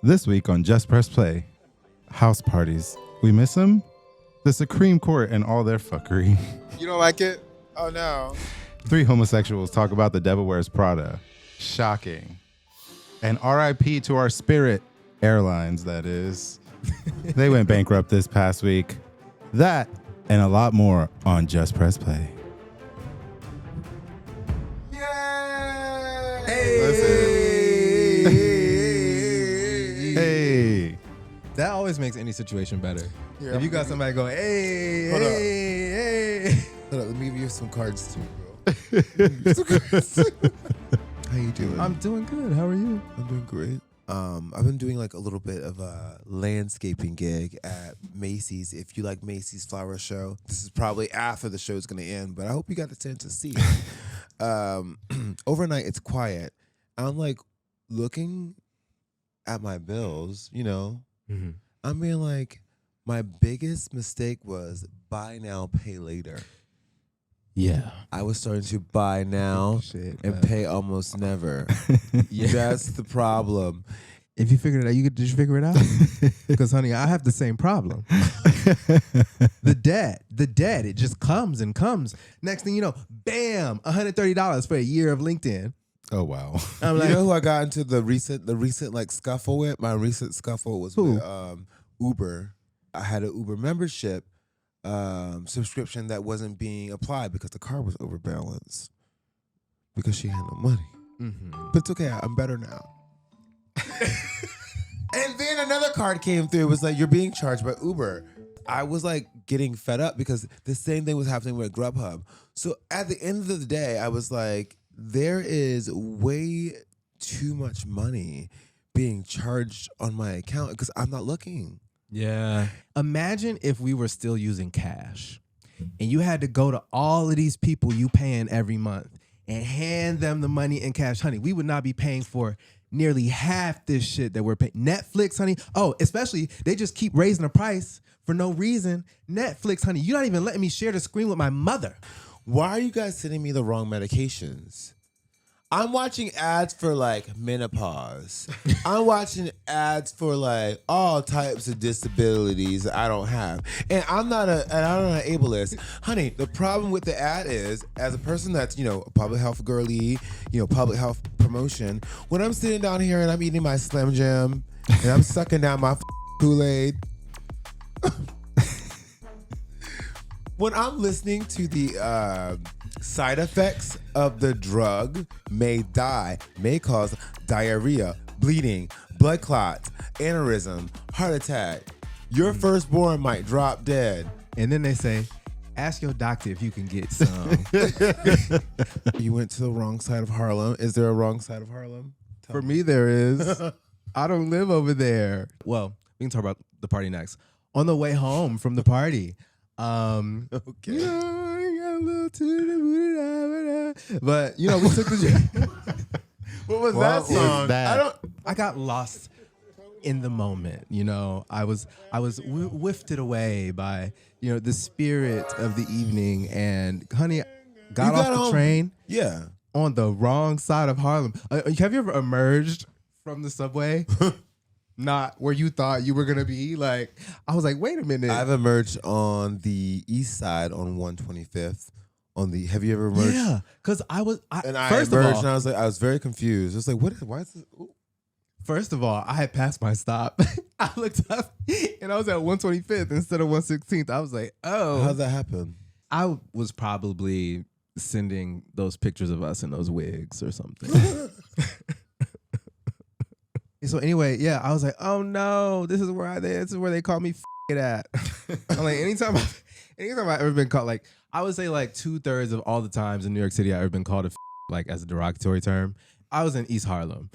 This week on Just Press Play, house parties. We miss them? The Supreme Court and all their fuckery. You don't like it? Oh, no. 3 homosexuals talk about the Devil Wears Prada. Shocking. And RIP to our spirit. Airlines, that is. They went bankrupt this past week. That and a lot more on Just Press Play. Yay! Hey. That always makes any situation better. Yeah, if you got somebody going, hey, Hold up. hey. Hold up, let me give you some cards too, bro. Some cards. How you doing? I'm doing good. How are you? I'm doing great. I've been doing like a little bit of a landscaping gig at Macy's. If you like Macy's Flower Show, this is probably after the show's gonna end, but I hope you got the chance to see it. Overnight, it's quiet. I'm like looking at my bills, you know. Mm-hmm. I'm being like, my biggest mistake was buy now, pay later. Yeah. I was starting to buy now Shit, and man. pay almost never. Yeah. That's the problem. If you figured it out, did you figure it out? Because, honey, I have the same problem. The debt, it just comes and comes. Next thing you know, bam, $130 for a year of LinkedIn. Oh, wow. I'm You like, know who I got into the recent like scuffle with? My recent scuffle was Who? with Uber. I had an Uber membership subscription that wasn't being applied because the car was overbalanced because she had no money. mm-hmm. But it's okay, I'm better now. And then another card came through. It was like, you're being charged by Uber. I was like getting fed up because the same thing was happening with Grubhub. So at the end of the day, I was like, there is way too much money being charged on my account because I'm not looking. Yeah. Imagine if we were still using cash and you had to go to all of these people you paying every month and hand them the money in cash. Honey, we would not be paying for nearly half this shit that we're paying. Netflix, honey. Oh, especially they just keep raising the price for no reason. Netflix, honey, you're not even letting me share the screen with my mother. Why are you guys sending me the wrong medications? I'm watching ads for like menopause. I'm watching ads for like all types of disabilities that I don't have. And I'm not an ableist. Honey, the problem with the ad is, as a person that's, a public health girly, public health promotion, when I'm sitting down here and I'm eating my Slim Jim and I'm sucking down my Kool-Aid, when I'm listening to the side effects of the drug may cause diarrhea, bleeding, blood clots, aneurysm, heart attack. Your firstborn might drop dead. And then they say, ask your doctor if you can get some. You went to the wrong side of Harlem. Is there a wrong side of Harlem? For me, there is. I don't live over there. Well, we can talk about the party next. On the way home from the party, Okay. you know, I got a little too, but we took the. What was that song? I got lost in the moment. I was whiffed away by the spirit of the evening, and honey, got off the home. train. Yeah. On the wrong side of Harlem. Have you ever emerged from the subway? Not where you thought you were going to be? Like, I was like, wait a minute. I've emerged on the east side on 125th. Have you ever emerged? Yeah, because I First of all, and I was very confused. It was like, why is this? Ooh. First of all, I had passed my stop. I looked up and I was at 125th instead of 116th. I was like, oh. How'd that happen? I was probably sending those pictures of us in those wigs or something. So anyway, yeah, I was like, oh no, this is where they call me it at. I'm like, anytime I've ever been called, like, I would say like 2/3 of all the times in New York City I've ever been called a like as a derogatory term, I was in East Harlem,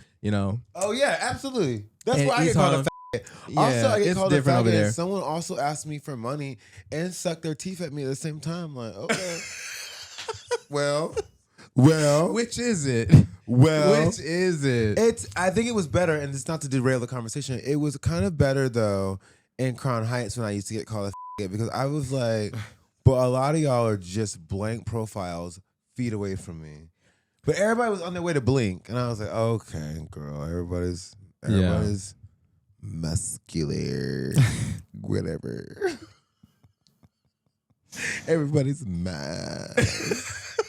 Oh yeah, absolutely. That's And why I East get called Harlem- a faggot. Yeah, Also, I get it's called a different over faggot. there. And someone also asked me for money and sucked their teeth at me at the same time. Like, okay. well, Which is it? Well, Which is it? I think it was better, and it's not to derail the conversation. It was kind of better though in Crown Heights when I used to get called a because I was like, but a lot of y'all are just blank profiles feet away from me. But everybody was on their way to Blink, and I was like, okay, girl, everybody's muscular, whatever. Everybody's mask.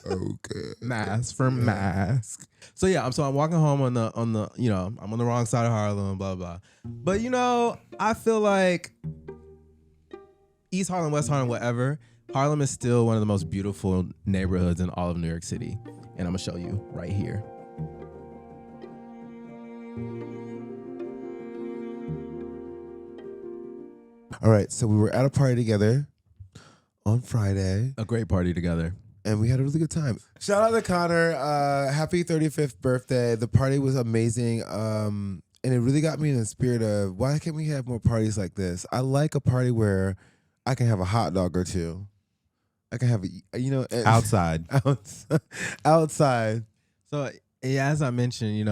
Okay. Mask for mask. So yeah, I'm walking home on the I'm on the wrong side of Harlem, blah blah. But I feel like East Harlem, West Harlem, whatever. Harlem is still one of the most beautiful neighborhoods in all of New York City, and I'm gonna show you right here. All right, so we were at a party together on Friday. A great party together. And we had a really good time. Shout out to Connor. Happy 35th birthday. The party was amazing. And it really got me in the spirit of, why can't we have more parties like this? I like a party where I can have a hot dog or two. I can have Outside. outside. So yeah, as I mentioned,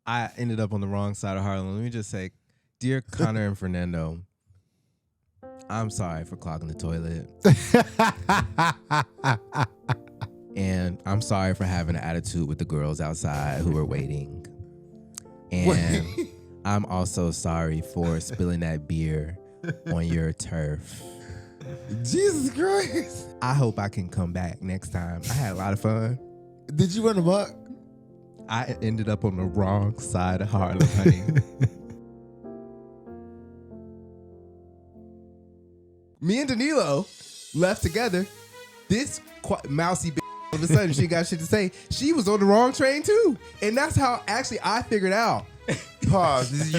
I ended up on the wrong side of Harlem. Let me just say, dear Connor and Fernando, I'm sorry for clogging the toilet. And I'm sorry for having an attitude with the girls outside who were waiting. And I'm also sorry for spilling that beer on your turf. Jesus Christ. I hope I can come back next time. I had a lot of fun. Did you run amok? I ended up on the wrong side of Harlem, honey. Me and Danilo left together. This mousy bitch, all of a sudden, she got shit to say. She was on the wrong train too. And that's how actually I figured out. Pause.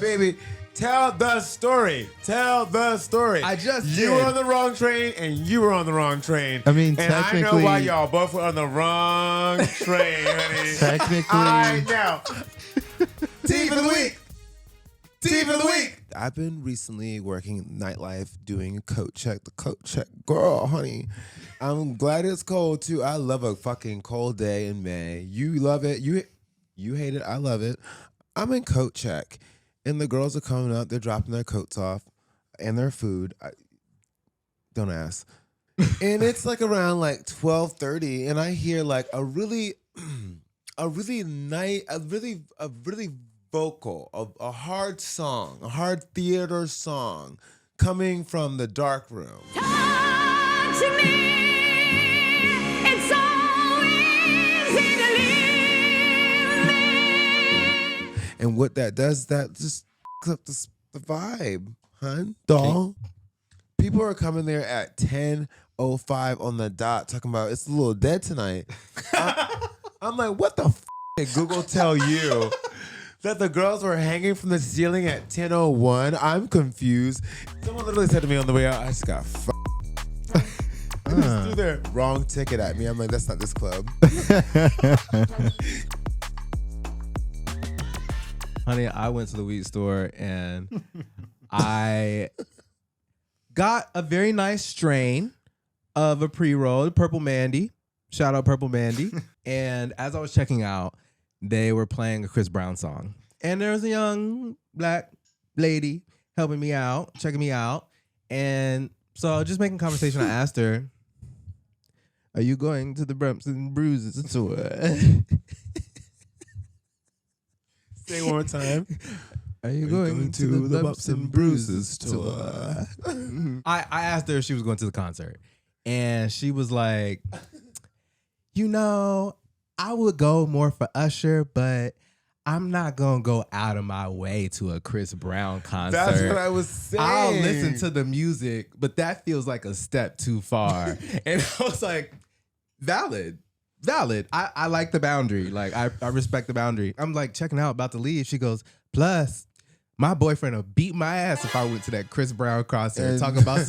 Baby, tell the story. Tell the story. I just You did. were on the wrong train and you were on the wrong train. I mean, and I know technically- why y'all both were on the wrong train, honey. Technically- I know. Tea for the week. Tea for the week. I've been recently working nightlife doing a coat check. The coat check, girl, honey. I'm glad it's cold too. I love a fucking cold day in May. You love it. You hate it. I love it. I'm in coat check, and the girls are coming up. They're dropping their coats off and their food. Don't ask. And it's like around like 12:30, and I hear like a really vocal, a hard song, a hard theater song coming from the dark room. Touch me, it's so easy to leave me. And what that does, that just f***s up the vibe, hun, doll. People are coming there at 10:05 on the dot talking about it's a little dead tonight. I'm like, what the f*** did Google tell you? That the girls were hanging from the ceiling at 10:01. I'm confused. Someone literally said to me on the way out, I just got They just threw their wrong ticket at me. I'm like, that's not this club. Honey, I went to the weed store and I got a very nice strain of a pre-roll, Purple Mandy. Shout out Purple Mandy. And as I was checking out, they were playing a Chris Brown song. And there was a young black lady helping me out, checking me out. And so just making conversation, I asked her, are you going to the Bumps and Bruises tour? Say it one more time. Are you going to the Bumps and Bruises tour? I asked her if she was going to the concert. And she was like, I would go more for Usher, but I'm not going to go out of my way to a Chris Brown concert. That's what I was saying. I'll listen to the music, but that feels like a step too far. And I was like, valid. I like the boundary. Like, I respect the boundary. I'm like checking out, about to leave. She goes, plus, my boyfriend would beat my ass if I went to that Chris Brown concert and talk about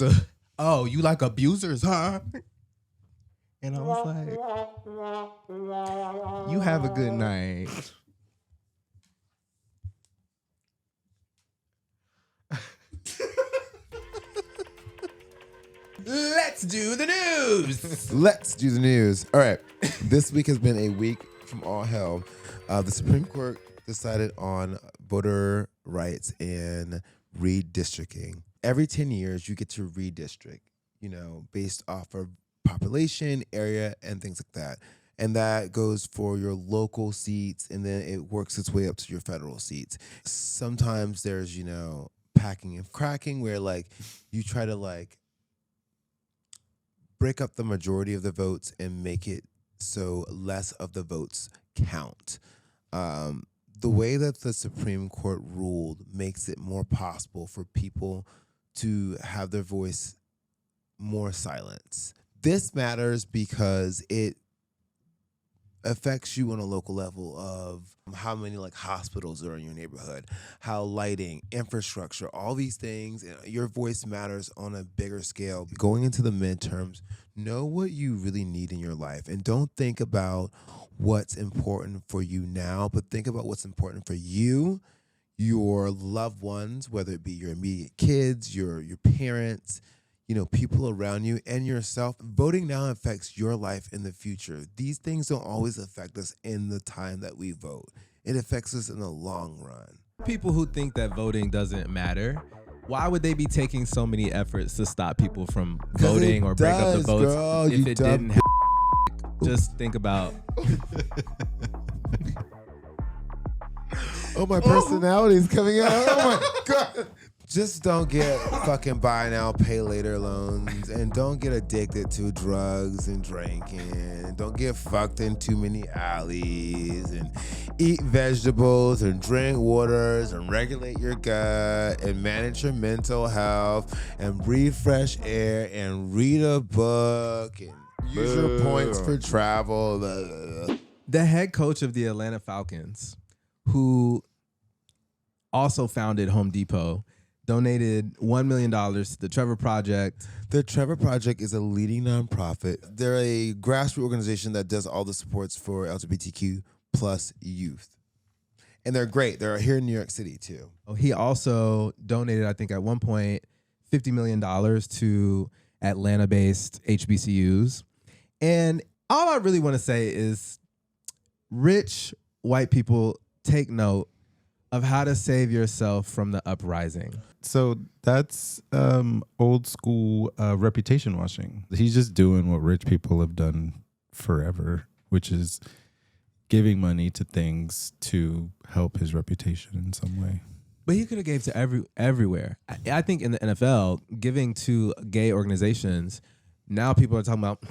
oh, you like abusers, huh? And I was like, you have a good night. Let's do the news. Let's do the news. All right. This week has been a week from all hell. The Supreme Court decided on voter rights and redistricting. Every 10 years, you get to redistrict, based off of population, area, and things like that. And that goes for your local seats, and then it works its way up to your federal seats. Sometimes there's, packing and cracking, where like you try to like break up the majority of the votes and make it so less of the votes count. The way that the Supreme Court ruled makes it more possible for people to have their voice more silenced. This matters because it affects you on a local level of how many like hospitals are in your neighborhood, how lighting, infrastructure, all these things, and your voice matters on a bigger scale. Going into the midterms, know what you really need in your life, and don't think about what's important for you now, but think about what's important for you, your loved ones, whether it be your immediate kids, your parents, people around you, and yourself. Voting now affects your life in the future. These things don't always affect us in the time that we vote. It affects us in the long run. People who think that voting doesn't matter, why would they be taking so many efforts to stop people from voting or break up the votes girl, if it didn't have just think about Oh, my personality is coming out. Oh my God. Just don't get fucking buy now, pay later loans, and don't get addicted to drugs and drinking, and don't get fucked in too many alleys, and eat vegetables and drink waters and regulate your gut and manage your mental health and breathe fresh air and read a book and use your points for travel. the head coach of the Atlanta Falcons, who also founded Home Depot, donated $1 million to the Trevor Project. The Trevor Project is a leading nonprofit. They're a grassroots organization that does all the supports for LGBTQ plus youth. And they're great. They're here in New York City, too. He also donated, I think at one point, $50 million to Atlanta-based HBCUs. And all I really want to say is rich white people, take note of how to save yourself from the uprising. So that's old school reputation washing. He's just doing what rich people have done forever, which is giving money to things to help his reputation in some way. But he could have gave to everywhere. I think in the NFL, giving to gay organizations, now people are talking about,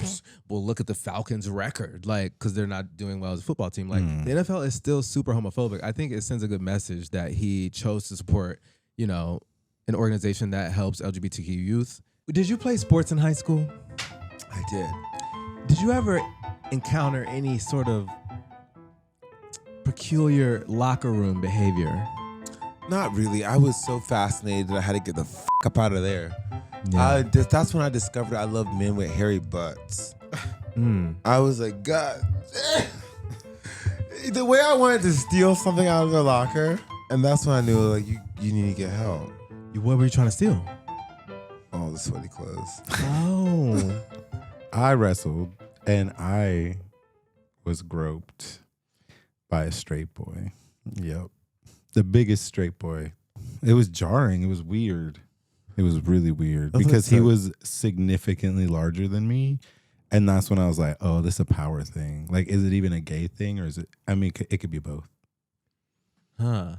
well, look at the Falcons' record, like, because they're not doing well as a football team. Like, the NFL is still super homophobic. I think it sends a good message that he chose to support, an organization that helps LGBTQ youth. Did you play sports in high school? I did. Did you ever encounter any sort of peculiar locker room behavior? Not really. I was so fascinated that I had to get the fuck up out of there. Yeah. That's when I discovered I loved men with hairy butts. I was like, God. The way I wanted to steal something out of the locker, and that's when I knew, like, you need to get help. What were you trying to steal? Oh, the sweaty clothes. Oh. I wrestled and I was groped by a straight boy. Yep. The biggest straight boy. It was jarring. It was weird. It was really weird because he was significantly larger than me. And that's when I was like, oh, this is a power thing. Like, is it even a gay thing or is it? I mean, it could be both. Huh.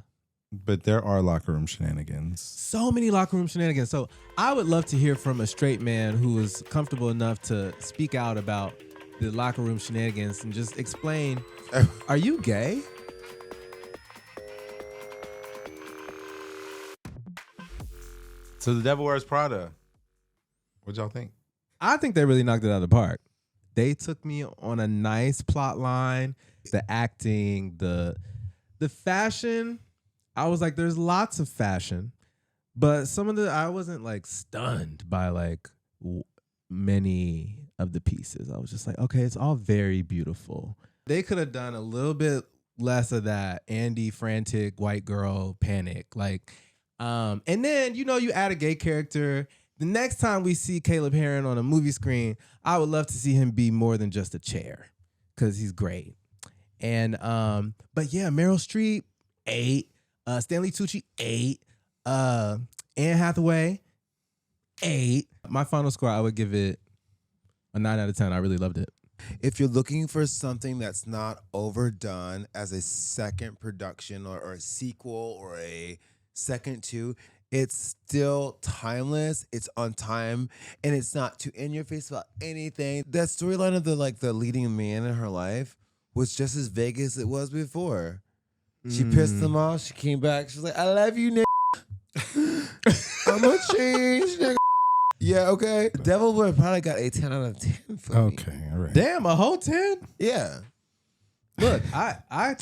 But there are locker room shenanigans. So many locker room shenanigans. So I would love to hear from a straight man who is comfortable enough to speak out about the locker room shenanigans and just explain, are you gay? So the Devil Wears Prada. What y'all think? I think they really knocked it out of the park. They took me on a nice plot line. The acting, the fashion. I was like, there's lots of fashion, but I wasn't like stunned by like many of the pieces. I was just like, okay, it's all very beautiful. They could have done a little bit less of that Andy frantic white girl panic. Like, and then, you add a gay character. The next time we see Caleb Herron on a movie screen, I would love to see him be more than just a chair because he's great. And, but yeah, Meryl Streep, 8. Stanley Tucci, 8. Anne Hathaway, 8. My final score, I would give it a 9 out of 10. I really loved it. If you're looking for something that's not overdone as a second production or a sequel or a second to, it's still timeless, it's on time, and it's not too in your face about anything. That storyline of the leading man in her life was just as vague as it was before. She pissed him off, she came back, she was like, I love you, nigga. I'm gonna change, nigga. Yeah, okay. Devil Wears Prada got a 10 out of 10 for me. Okay, all right. Damn, a whole 10? Yeah. Look, I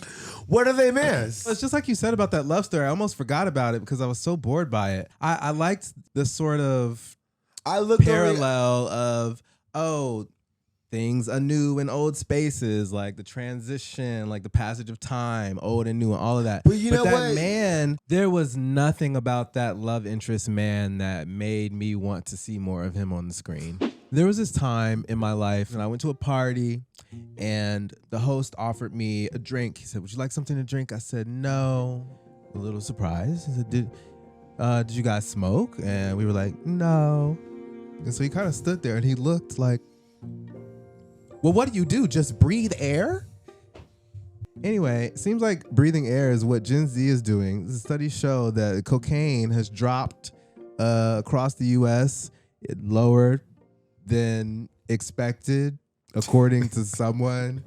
What do they miss? it's just like you said about that love story. I almost forgot about it because I was so bored by it. I liked the sort of I looked parallel of, things anew in old spaces, like the transition, like the passage of time, old and new, and all of that. But you know that what? man, there was nothing about that love interest man that made me want to see more of him on the screen. There was this time in my life when I went to a party and the host offered me a drink. He said, would you like something to drink? I said, no. A little surprised. He said, did you guys smoke? And we were like, no. And so he kind of stood there and he looked like, well, what do? Just breathe air? Anyway, it seems like breathing air is what Gen Z is doing. The studies show that cocaine has dropped across the U.S. It lowered than expected, according to someone.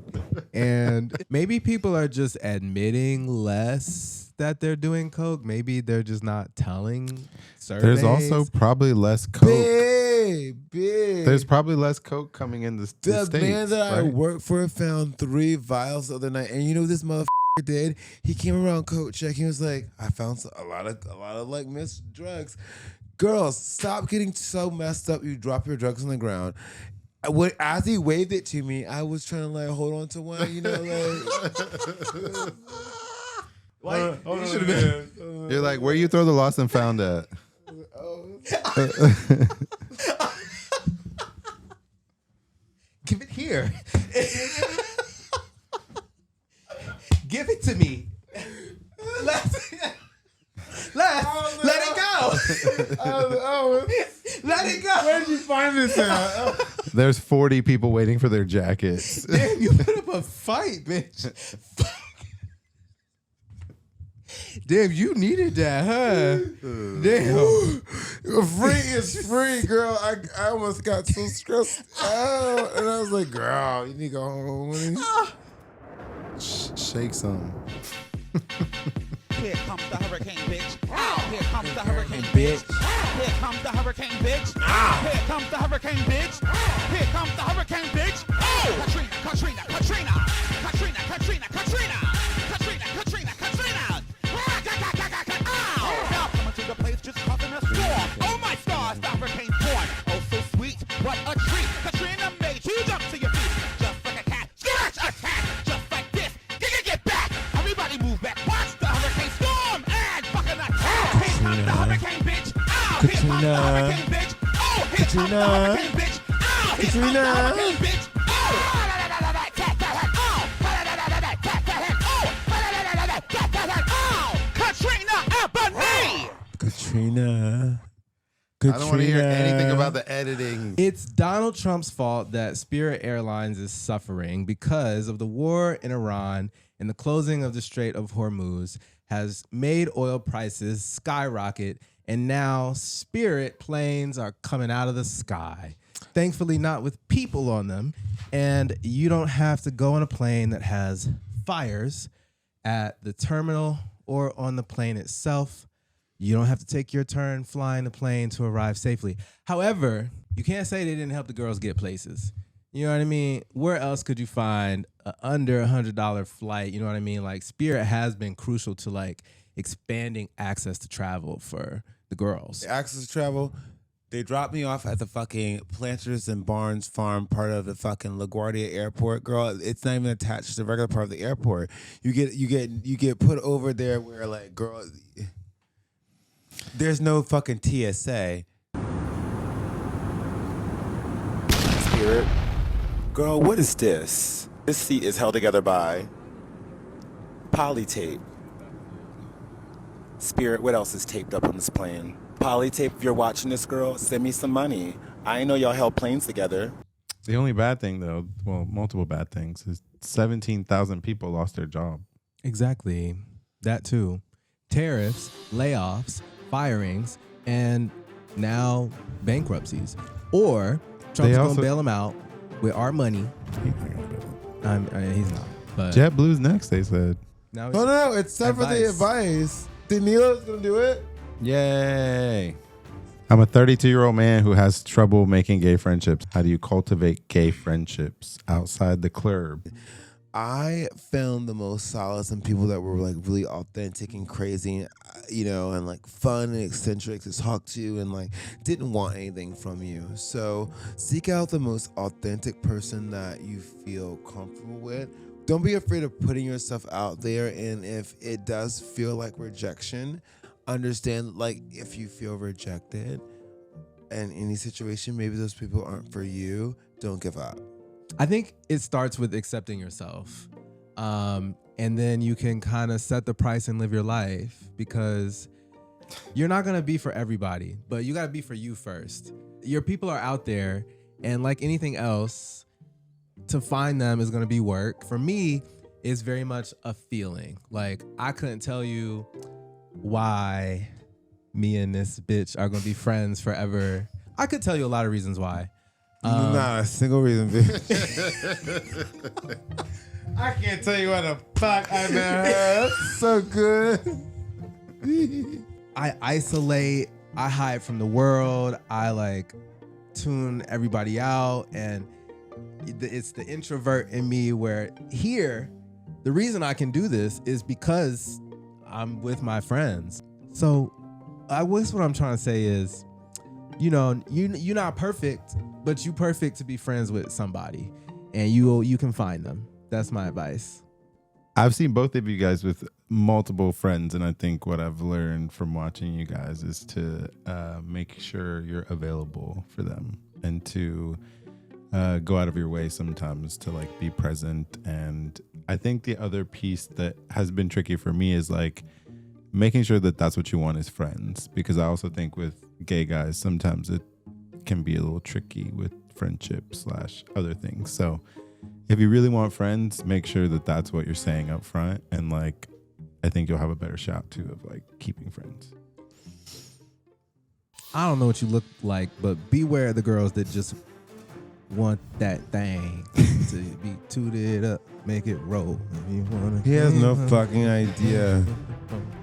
And maybe people are just admitting less that they're doing coke. Maybe they're just not telling surveys. There's also probably less coke. Big. There's probably less coke coming in the The States. man that I right? work for found 3 vials the other night, and you know what this motherfucker did? He came around coat check. He was like, "I found a lot of like missed drugs." Girls, stop getting so messed up. You drop your drugs on the ground. As he waved it to me, I was trying to like hold on to one, you know, like. You should have been. You're like, where you throw the lost and found at? Give it here. Give it to me. Let it go. Let it go. Where did you find this at? There's 40 people waiting for their jackets. Damn, you put up a fight, bitch. Damn, you needed that, huh? Damn. Free is free, girl. I almost got so stressed out. And I was like, girl, you need to go home. Shake some. Here comes the hurricane, bitch. Here comes the hurricane, bitch. Here comes the hurricane, bitch. Here comes the hurricane, bitch. Here comes the hurricane, bitch. Oh! Katrina, Katrina, Katrina. Katrina, Katrina, Katrina. Katrina, Katrina, Katrina. Oh! Now coming to the place just causing a storm. Oh my stars, the hurricane born. Oh so sweet, what a treat. Katrina made you jump to your feet. Just like a cat, scratch attack. Just like this, get back. Everybody move back. Watch the hurricane storm and fucking attack. Here comes the hurricane, bitch. Oh, here comes the hurricane, bitch. Oh, here comes the hurricane, bitch. Oh, here comes the hurricane, bitch. Katrina. I don't want to hear anything about the editing. It's Donald Trump's fault that Spirit Airlines is suffering because of the war in Iran and the closing of the Strait of Hormuz has made oil prices skyrocket, and now Spirit planes are coming out of the sky. Thankfully, not with people on them, and you don't have to go on a plane that has fires at the terminal or on the plane itself. You don't have to take your turn flying the plane to arrive safely. However, you can't say they didn't help the girls get places. You know what I mean? Where else could you find an under $100 flight? You know what I mean? Like Spirit has been crucial to like expanding access to travel for the girls. Access to travel. They dropped me off at the fucking Planters and Barnes Farm part of the fucking LaGuardia Airport. Girl, it's not even attached to the regular part of the airport. You get put over there where like, girl, there's no fucking TSA. Spirit. Girl, what is this? This seat is held together by polytape. Spirit, what else is taped up on this plane? Polytape, if you're watching this, girl, send me some money. I know y'all held planes together. The only bad thing, though, well, multiple bad things, is 17,000 people lost their job. Exactly. That too. Tariffs, layoffs, firings, and now bankruptcies. Or Trump's going to bail them out with our money. He's not. But JetBlue's next, they said. now No, it's time for the advice. Danilo's going to do it. Yay. I'm a 32-year-old man who has trouble making gay friendships. How do you cultivate gay friendships outside the club? I found the most solace in people that were like really authentic and crazy, and like fun and eccentric to talk to and like didn't want anything from you. So seek out the most authentic person that you feel comfortable with. Don't be afraid of putting yourself out there. And if it does feel like rejection, understand like if you feel rejected in any situation, maybe those people aren't for you. Don't give up. I think it starts with accepting yourself. And then you can kind of set the price and live your life, because you're not going to be for everybody, but you got to be for you first. Your people are out there, and like anything else, to find them is going to be work. For me, it's very much a feeling. Like, I couldn't tell you why me and this bitch are going to be friends forever. I could tell you a lot of reasons why. Not a single reason, bitch. I can't tell you what the fuck I met her. That's so good. I isolate, I hide from the world, I like tune everybody out, and it's the introvert in me where here, the reason I can do this is because I'm with my friends. So I guess what I'm trying to say is, you're not perfect, but you perfect to be friends with somebody, and you can find them. That's my advice. I've seen both of you guys with multiple friends, and I think what I've learned from watching you guys is to make sure you're available for them, and to go out of your way sometimes to like be present. And I think the other piece that has been tricky for me is like making sure that that's what you want as friends, because I also think with gay guys sometimes it can be a little tricky with friendship / other things. So if you really want friends, make sure that that's what you're saying up front, and like I think you'll have a better shot too of like keeping friends. I don't know what you look like, but beware of the girls that just want that thing to be tooted up, make it roll. If you wanna He has no fucking idea.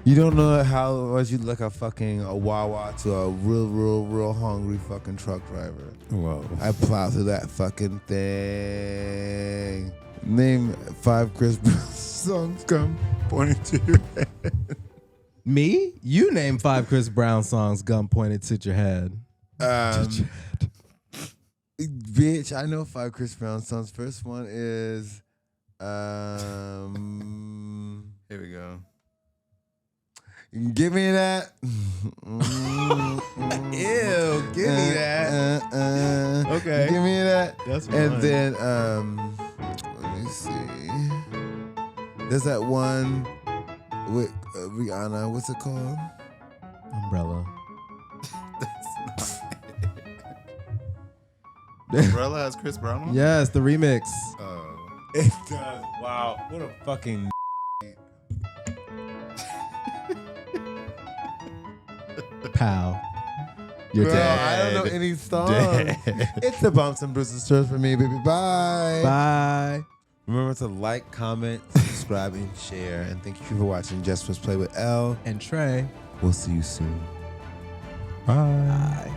You don't know how much you look a Wawa to a real hungry fucking truck driver. Whoa. I plow through that fucking thing. Name 5 Chris Brown songs. Come pointing to your head. Me? You name 5 Chris Brown songs, gun pointed to your head. Bitch, I know 5 Chris Brown songs. First one is Here we go. Give me that. Ew, give me that. Okay. Give me that. That's And fine. then let me see. There's that one with Rihanna. What's it called? Umbrella. Umbrella has Chris Brown on? Yes, the remix. It does. Wow. What a fucking. Pow. You're Bro, dead. I don't know any songs. Dead. It's the Bumps and Bruises Church for me, baby. Bye. Bye. Remember to like, comment, subscribe, and share. And thank you for watching Just Press Play with L. And Trey. We'll see you soon. Bye. Bye.